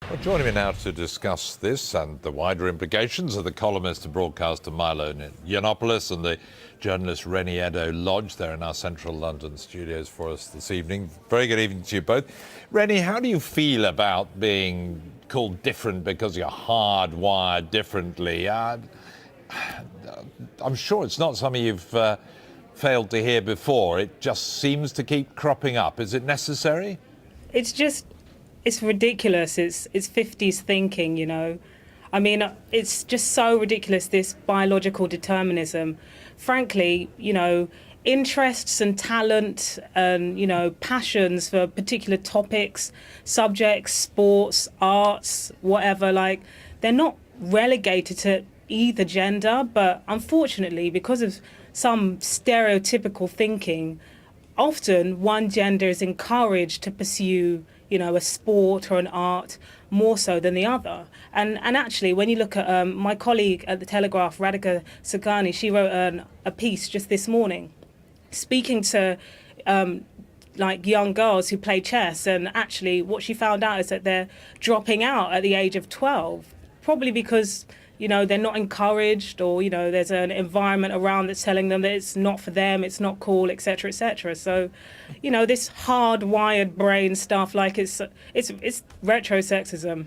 Well, joining me now to discuss this and the wider implications are the columnist and broadcaster Milo Yiannopoulos and the journalist Edo Lodge. They're in our central London studios for us this evening. Very good evening to you both. Rennie, how do you feel about being called different because you're hardwired differently? I'm sure it's not something you've failed to hear before. It just seems to keep cropping up. Is it necessary? It's ridiculous. It's 50s thinking, you know. I mean, it's just so ridiculous, this biological determinism. Frankly, you know, interests and talent and, you know, passions for particular topics, subjects, sports, arts, whatever, like, they're not relegated to either gender, but unfortunately, because of some stereotypical thinking, often one gender is encouraged to pursue, you know, a sport or an art more so than the other. And actually, when you look at my colleague at the Telegraph, Radhika Sakani, she wrote a piece just this morning speaking to like young girls who play chess, and actually what she found out is that they're dropping out at the age of 12, probably because, you know, they're not encouraged, or, you know, there's an environment around that's telling them that it's not for them, it's not cool, etc., etc. So, you know, this hardwired brain stuff, like it's retrosexism.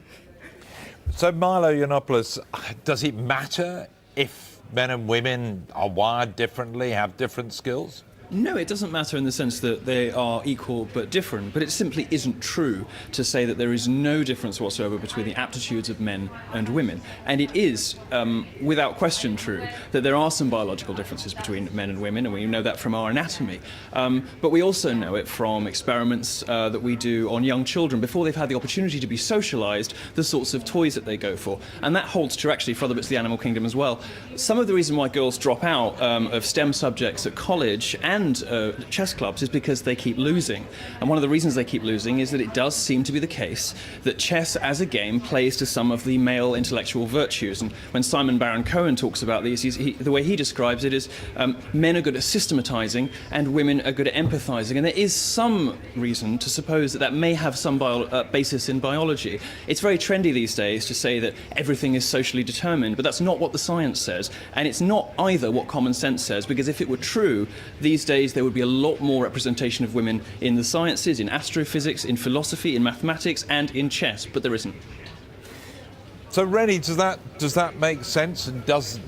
So, Milo Yiannopoulos, does it matter if men and women are wired differently, have different skills? No, it doesn't matter in the sense that they are equal but different, but it simply isn't true to say that there is no difference whatsoever between the aptitudes of men and women. And it is, without question, true that there are some biological differences between men and women, and we know that from our anatomy. But we also know it from experiments that we do on young children before they've had the opportunity to be socialised, the sorts of toys that they go for. And that holds true, actually, for other bits of the animal kingdom as well. Some of the reason why girls drop out of STEM subjects at college and chess clubs is because they keep losing. And one of the reasons they keep losing is that it does seem to be the case that chess as a game plays to some of the male intellectual virtues. And when Simon Baron-Cohen talks about these, the way he describes it is men are good at systematizing and women are good at empathizing. And there is some reason to suppose that that may have some basis in biology. It's very trendy these days to say that everything is socially determined, but that's not what the science says. And it's not either what common sense says, because if it were true, these days there would be a lot more representation of women in the sciences, in astrophysics, in philosophy, in mathematics, and in chess, but there isn't. So, Rennie, does that make sense? And does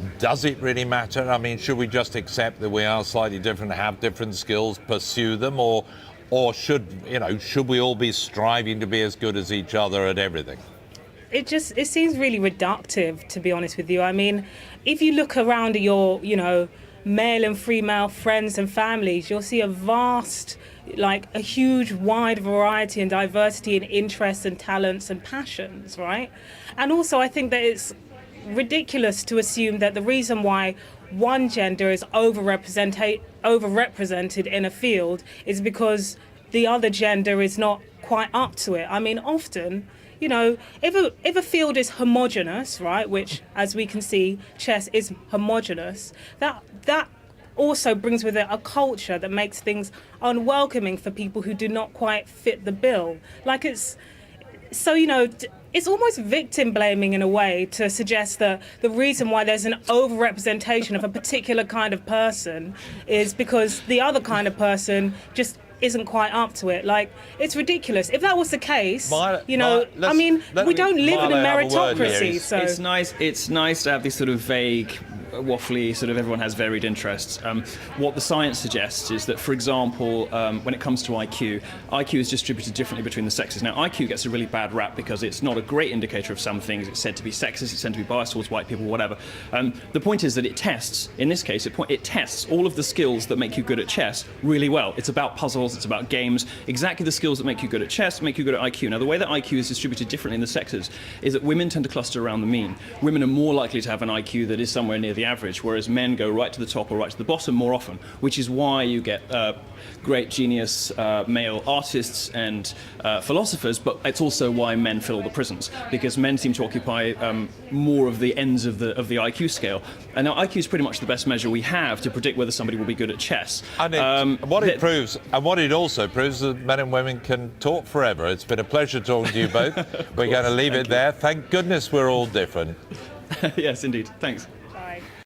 it really matter? I mean, should we just accept that we are slightly different, have different skills, pursue them, or should we all be striving to be as good as each other at everything? It seems really reductive, to be honest with you. I mean, if you look around at your, you know, male and female friends and families, you'll see a vast, like a huge wide variety and diversity in interests and talents and passions, right? And also I think that it's ridiculous to assume that the reason why one gender is overrepresented in a field is because the other gender is not quite up to it. I mean, often, you know, if a field is homogenous, right, which, as we can see, chess is homogenous, that also brings with it a culture that makes things unwelcoming for people who do not quite fit the bill. Like, it's almost victim blaming in a way to suggest that the reason why there's an overrepresentation of a particular kind of person is because the other kind of person just isn't quite up to it. Like, it's ridiculous. If that was the case, we don't live in a meritocracy. So it's nice to have these sort of vague, waffly, sort of everyone has varied interests. What the science suggests is that, for example, when it comes to IQ is distributed differently between the sexes. Now, IQ gets a really bad rap because it's not a great indicator of some things. It's said to be sexist, it's said to be biased towards white people, whatever. The point is that it tests, in this case, it tests all of the skills that make you good at chess really well. It's about puzzles, it's about games, exactly the skills that make you good at chess, make you good at IQ. Now, the way that IQ is distributed differently in the sexes is that women tend to cluster around the mean. Women are more likely to have an IQ that is somewhere near the the average, whereas men go right to the top or right to the bottom more often, which is why you get great genius male artists and philosophers, but it's also why men fill the prisons, because men seem to occupy more of the ends of the IQ scale. And now IQ is pretty much the best measure we have to predict whether somebody will be good at chess. And what it proves, and what it also proves, is that men and women can talk forever. It's been a pleasure talking to you both. We're going to leave it there. Thank goodness we're all different. Yes, indeed. Thanks.